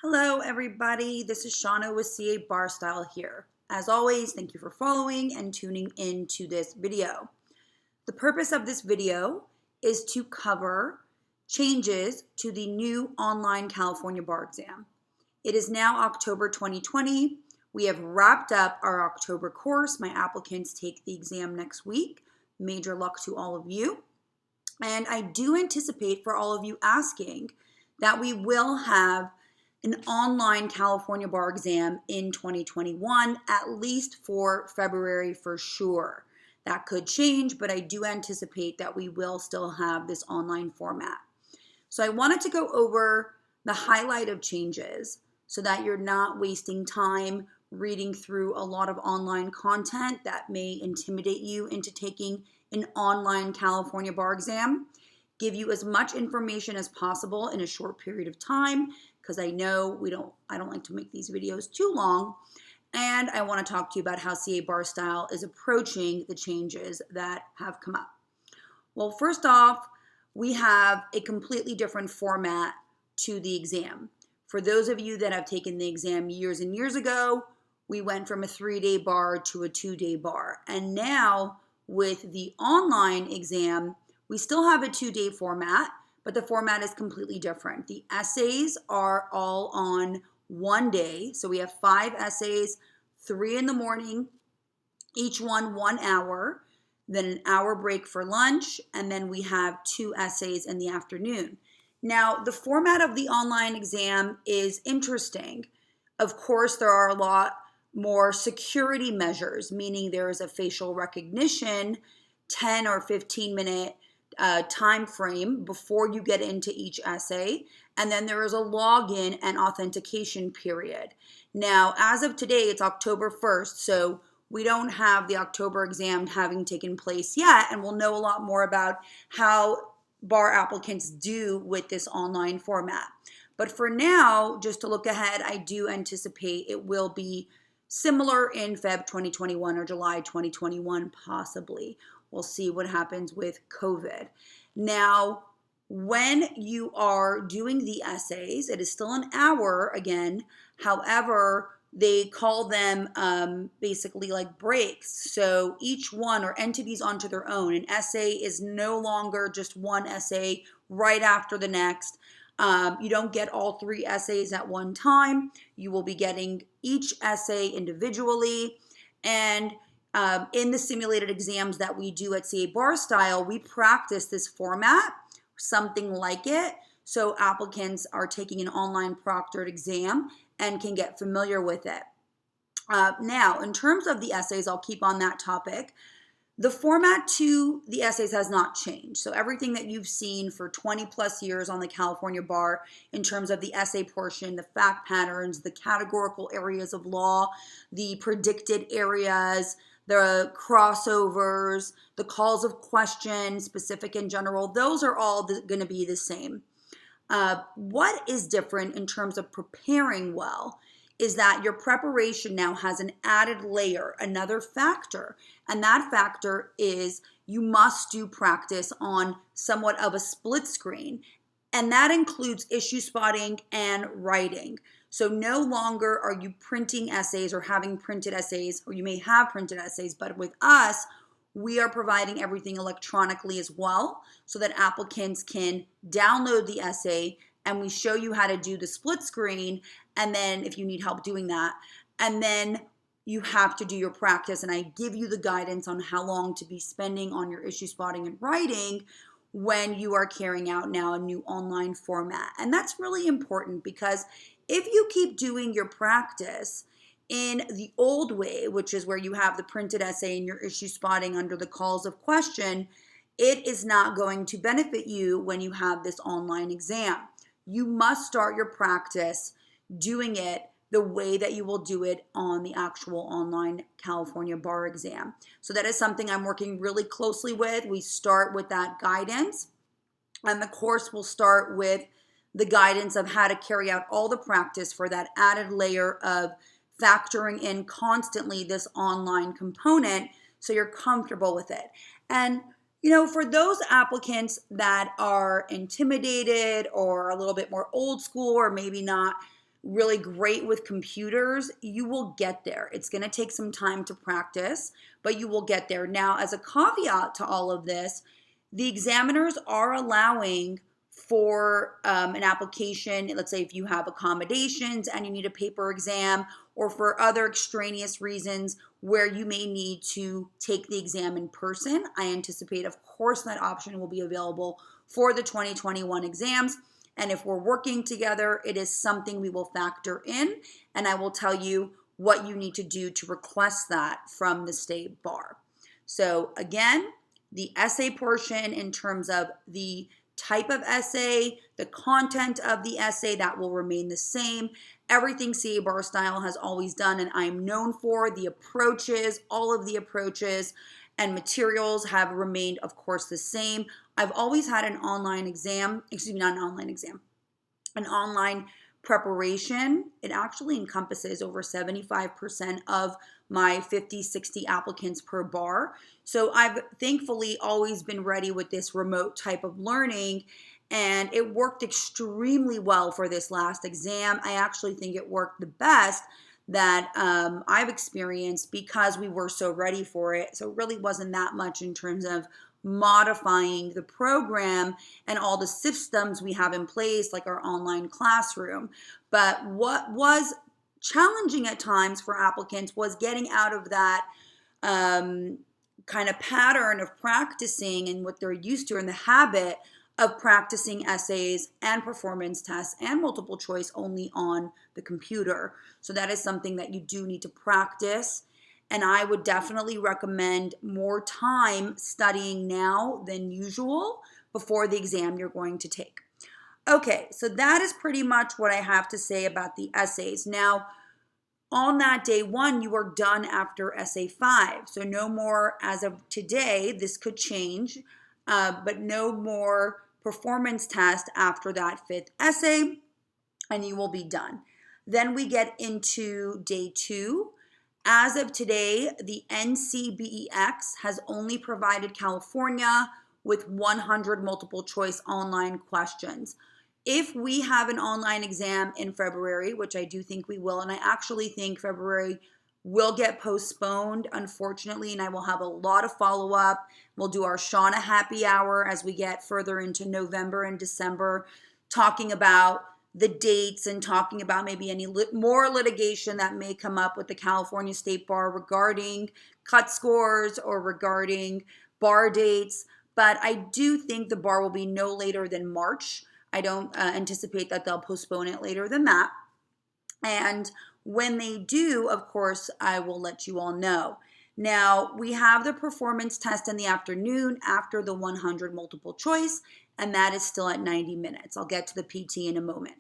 Hello, everybody. This is Shana with CA Bar here. As always, thank you for following and tuning in to this video. The purpose of this video is to cover changes to the new online California bar exam. It is now October 2020. We have wrapped up our October course. My applicants take the exam next week. Major luck to all of you. And I do anticipate for all of you asking that we will have an online California bar exam in 2021, at least for February for sure. That could change, but I do anticipate that we will still have this online format. So I wanted to go over the highlight of changes so that you're not wasting time reading through a lot of online content that may intimidate you into taking an online California bar exam. Give you as much information as possible in a short period of time, because I know I don't like to make these videos too long. And I want to talk to you about how CA Bar Style is approaching the changes that have come up. Well, first off, we have a completely different format to the exam. For those of you that have taken the exam years and years ago, we went from a 3-day bar to a 2-day bar. And now with the online exam, we still have a 2-day format, but the format is completely different. The essays are all on one day. So we have 5 essays, 3 in the morning, each one 1 hour, then an hour break for lunch, and then we have 2 essays in the afternoon. Now, the format of the online exam is interesting. Of course, there are a lot more security measures, meaning there is a facial recognition, 10 or 15 minute time frame before you get into each essay, and then there is a login and authentication period. Now, as of today, it's October 1st, so we don't have the October exam having taken place yet, and we'll know a lot more about how bar applicants do with this online format. But for now, just to look ahead, I do anticipate it will be similar in Feb 2021 or July 2021, possibly. We'll see what happens with COVID. Now, when you are doing the essays, it is still an hour again. However, they call them basically like breaks. So each one or entities onto their own. An essay is no longer just one essay right after the next. You don't get all 3 essays at one time. You will be getting each essay individually. And in the simulated exams that we do at CA Bar Style, we practice this format, something like it, so applicants are taking an online proctored exam and can get familiar with it. Now, in terms of the essays, I'll keep on that topic. The format to the essays has not changed. So everything that you've seen for 20 plus years on the California bar in terms of the essay portion, the fact patterns, the categorical areas of law, the predicted areas, the crossovers, the calls of question, specific and general, those are all going to be the same. What is different in terms of preparing well is that your preparation now has an added layer, another factor, and that factor is you must do practice on somewhat of a split screen, and that includes issue spotting and writing. So no longer are you printing essays or having printed essays, or you may have printed essays, but with us, we are providing everything electronically as well so that applicants can download the essay and we show you how to do the split screen, and then if you need help doing that, and then you have to do your practice, and I give you the guidance on how long to be spending on your issue spotting and writing when you are carrying out now a new online format. And that's really important because if you keep doing your practice in the old way, which is where you have the printed essay and your issue spotting under the calls of question, it is not going to benefit you when you have this online exam. You must start your practice doing it the way that you will do it on the actual online California bar exam. So that is something I'm working really closely with. We start with that guidance, and the course will start with the guidance of how to carry out all the practice for that added layer of factoring in constantly this online component so you're comfortable with it. And for those applicants that are intimidated or a little bit more old school or maybe not really great with computers, you will get there. It's going to take some time to practice, but you will get there. Now, as a caveat to all of this, the examiners are allowing for an application, let's say if you have accommodations and you need a paper exam, or for other extraneous reasons where you may need to take the exam in person. I anticipate, of course, that option will be available for the 2021 exams. And if we're working together, it is something we will factor in, and I will tell you what you need to do to request that from the state bar. So again, the essay portion in terms of the type of essay, the content of the essay, that will remain the same. Everything CA Bar Style has always done and I'm known for, the approaches, all of the approaches and materials have remained, of course, the same. I've always had an online exam, not an online exam, an online preparation. It actually encompasses over 75% of my 50, 60 applicants per bar. So I've thankfully always been ready with this remote type of learning, and it worked extremely well for this last exam. I actually think it worked the best that I've experienced because we were so ready for it. So it really wasn't that much in terms of modifying the program and all the systems we have in place, like our online classroom. But what was challenging at times for applicants was getting out of that kind of pattern of practicing and what they're used to, and the habit of practicing essays and performance tests and multiple choice only on the computer. So that is something that you do need to practice. And I would definitely recommend more time studying now than usual before the exam you're going to take. Okay, so that is pretty much what I have to say about the essays. Now, on that day one, you are done after essay 5. So no more, as of today, this could change, but no more performance test after that 5th essay, and you will be done. Then we get into day 2. As of today, the NCBEX has only provided California with 100 multiple choice online questions. If we have an online exam in February, which I do think we will, and I actually think February will get postponed, unfortunately, and I will have a lot of follow-up. We'll do our Shana happy hour as we get further into November and December, talking about the dates and talking about maybe any more litigation that may come up with the California State Bar regarding cut scores or regarding bar dates. But I do think the bar will be no later than March. I don't anticipate that they'll postpone it later than that. And when they do, of course, I will let you all know. Now, we have the performance test in the afternoon after the 100 multiple choice, and that is still at 90 minutes. I'll get to the PT in a moment.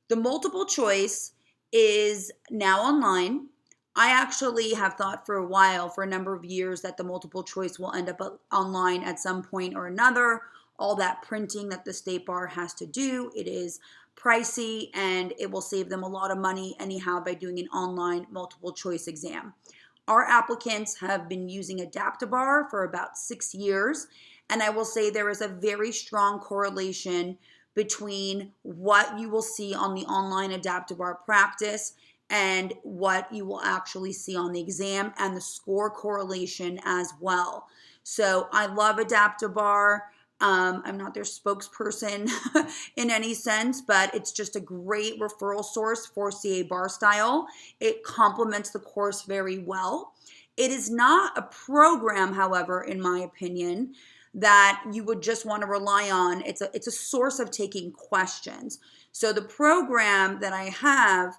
The multiple choice is now online. I actually have thought for a while, for a number of years, that the multiple choice will end up online at some point or another. All that printing that the State Bar has to do, it is pricey, and it will save them a lot of money anyhow by doing an online multiple choice exam. Our applicants have been using Adaptabar for about 6 years, and I will say there is a very strong correlation between what you will see on the online Adaptabar practice and what you will actually see on the exam, and the score correlation as well. So I love Adaptabar. I'm not their spokesperson in any sense, but it's just a great referral source for CA Bar Style. It complements the course very well. It is not a program, however, in my opinion, that you would just want to rely on. It's a source of taking questions. So the program that I have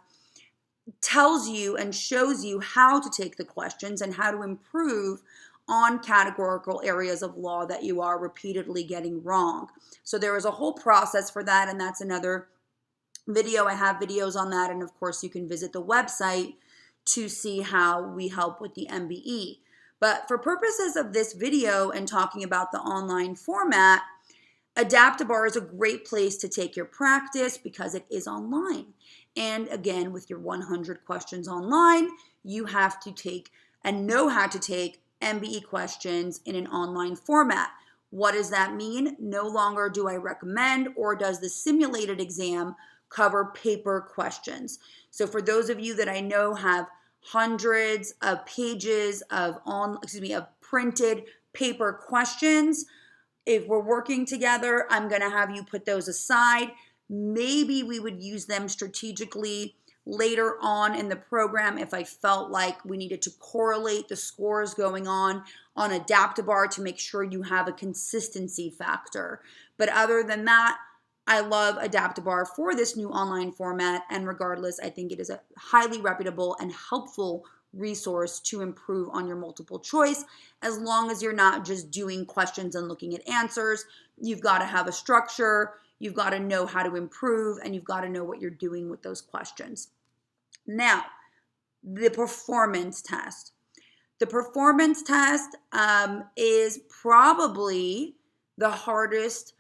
tells you and shows you how to take the questions and how to improve on categorical areas of law that you are repeatedly getting wrong. So there is a whole process for that, and that's another video. I have videos on that, and of course you can visit the website to see how we help with the MBE. But for purposes of this video and talking about the online format, Adaptabar is a great place to take your practice because it is online. And again, with your 100 questions online, you have to take and know how to take MBE questions in an online format. What does that mean? No longer do I recommend, or does the simulated exam cover paper questions. So for those of you that I know have hundreds of pages of printed paper questions, if we're working together, I'm going to have you put those aside. Maybe we would use them strategically later on in the program if I felt like we needed to correlate the scores going on Adaptabar to make sure you have a consistency factor. But other than that, I love Adaptabar for this new online format, and regardless, I think it is a highly reputable and helpful resource to improve on your multiple choice. As long as you're not just doing questions and looking at answers, you've got to have a structure, you've got to know how to improve, and you've got to know what you're doing with those questions. Now, the performance test. The performance test is probably the hardest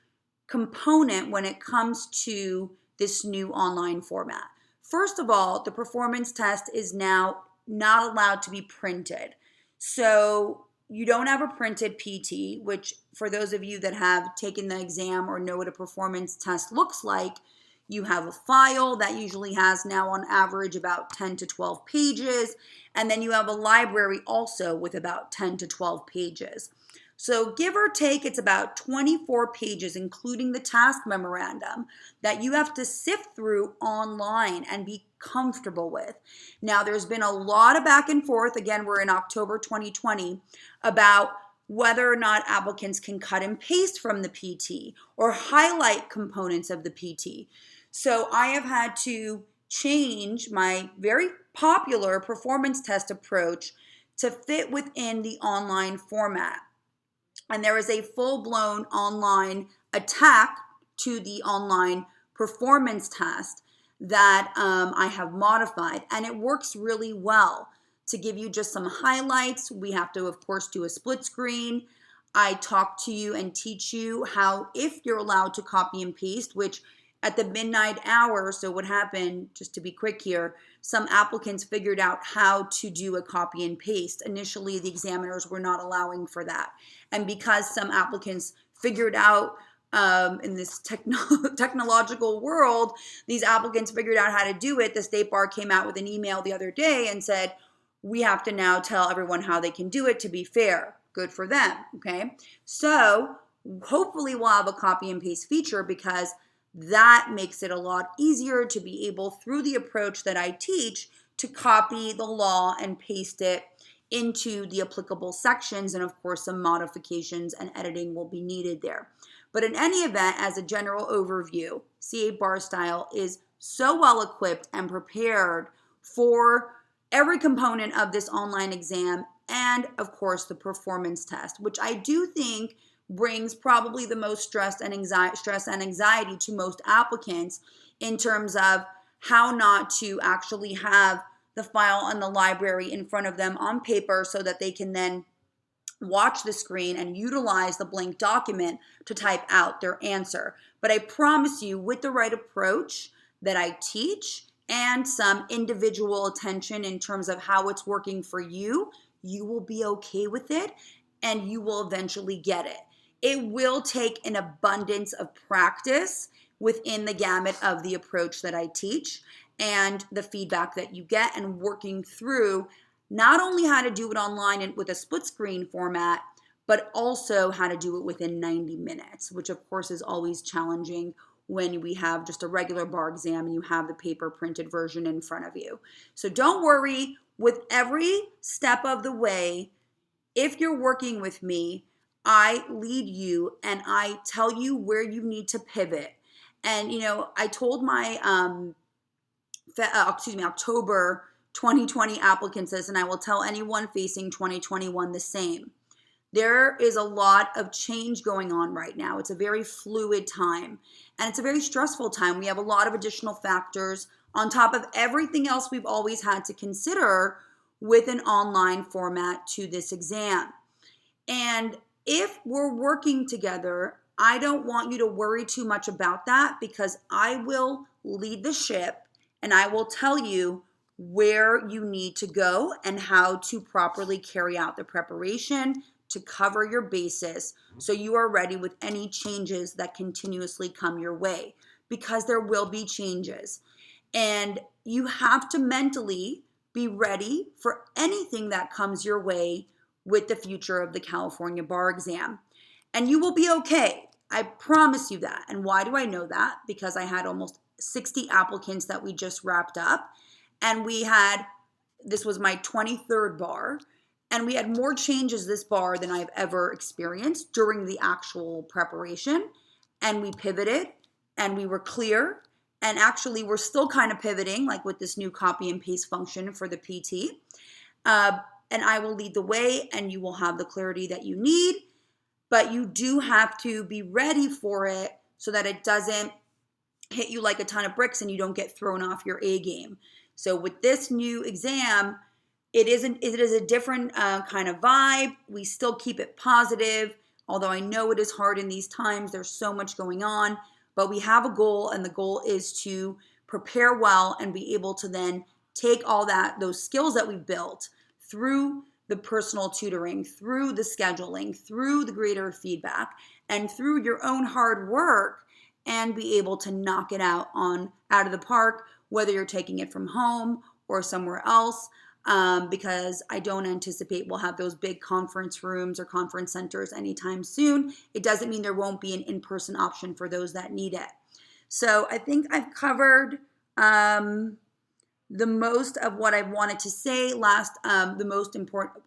component when it comes to this new online format. First of all, the performance test is now not allowed to be printed. So you don't have a printed PT, which for those of you that have taken the exam or know what a performance test looks like, you have a file that usually has now on average about 10 to 12 pages, and then you have a library also with about 10 to 12 pages. So give or take, it's about 24 pages, including the task memorandum, that you have to sift through online and be comfortable with. Now, there's been a lot of back and forth. Again, we're in October 2020 about whether or not applicants can cut and paste from the PT or highlight components of the PT. So I have had to change my very popular performance test approach to fit within the online format. And there is a full-blown online attack to the online performance test that I have modified, and it works really well. To give you just some highlights, we have to, of course, do a split screen. I talk to you and teach you how, if you're allowed to copy and paste, which at the midnight hour, so what happened, just to be quick here, some applicants figured out how to do a copy and paste. Initially, the examiners were not allowing for that. And because some applicants figured out in this technological world, these applicants figured out how to do it, the State Bar came out with an email the other day and said, we have to now tell everyone how they can do it to be fair. Good for them, okay? So hopefully we'll have a copy and paste feature, because that makes it a lot easier to be able, through the approach that I teach, to copy the law and paste it into the applicable sections. And of course, some modifications and editing will be needed there. But in any event, as a general overview, CA Bar Style is so well equipped and prepared for every component of this online exam, and of course the performance test, which I do think brings probably the most stress and anxiety to most applicants in terms of how not to actually have the file and the library in front of them on paper so that they can then watch the screen and utilize the blank document to type out their answer. But I promise you, with the right approach that I teach and some individual attention in terms of how it's working for you, you will be okay with it and you will eventually get it. It will take an abundance of practice within the gamut of the approach that I teach and the feedback that you get, and working through not only how to do it online and with a split screen format, but also how to do it within 90 minutes, which of course is always challenging when we have just a regular bar exam and you have the paper printed version in front of you. So don't worry, with every step of the way, if you're working with me, I lead you and I tell you where you need to pivot. And, you know, I told my, October 2020 applicants this, and I will tell anyone facing 2021 the same. There is a lot of change going on right now. It's a very fluid time, and it's a very stressful time. We have a lot of additional factors on top of everything else we've always had to consider with an online format to this exam. And if we're working together, I don't want you to worry too much about that, because I will lead the ship and I will tell you where you need to go and how to properly carry out the preparation to cover your bases so you are ready with any changes that continuously come your way. because there will be changes. And you have to mentally be ready for anything that comes your way with the future of the California bar exam. And you will be okay. I promise you that. And why do I know that? Because I had almost 60 applicants that we just wrapped up. And this was my 23rd bar. And we had more changes this bar than I've ever experienced during the actual preparation. And we pivoted and we were clear. And actually, we're still kind of pivoting, like with this new copy and paste function for the PT. And I will lead the way and you will have the clarity that you need. But you do have to be ready for it so that it doesn't hit you like a ton of bricks and you don't get thrown off your A game. So with this new exam, it is a different kind of vibe. We still keep it positive, although I know it is hard in these times. There's so much going on, but we have a goal, and the goal is to prepare well and be able to then take all those skills that we've built through the personal tutoring, through the scheduling, through the greater feedback, and through your own hard work, and be able to knock it out of the park, whether you're taking it from home or somewhere else, because I don't anticipate we'll have those big conference rooms or conference centers anytime soon. It doesn't mean there won't be an in-person option for those that need it. So I think I've covered the most of what I wanted to say.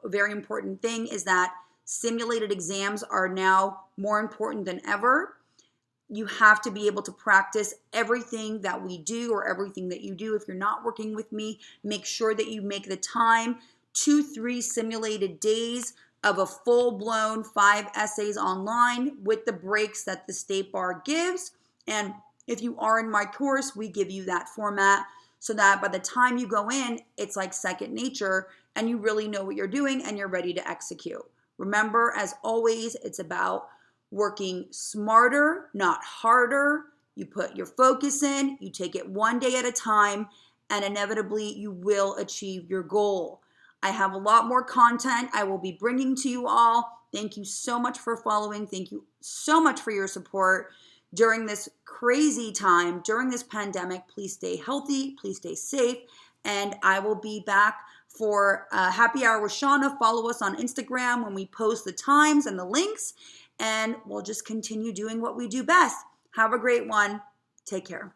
Very important thing is that simulated exams are now more important than ever. You have to be able to practice everything that we do or everything that you do. If you're not working with me, make sure that you make the time, 2-3 simulated days of a full-blown 5 essays online with the breaks that the State Bar gives. And if you are in my course, we give you that format so that by the time you go in, it's like second nature and you really know what you're doing and you're ready to execute. Remember, as always, it's about working smarter, not harder. You put your focus in, you take it one day at a time, and inevitably you will achieve your goal. I have a lot more content I will be bringing to you all. Thank you so much for following. Thank you so much for your support during this crazy time, during this pandemic. Please stay healthy, please stay safe, and I will be back for Happy Hour with Shana. Follow us on Instagram when we post the times and the links, and we'll just continue doing what we do best. Have a great one. Take care.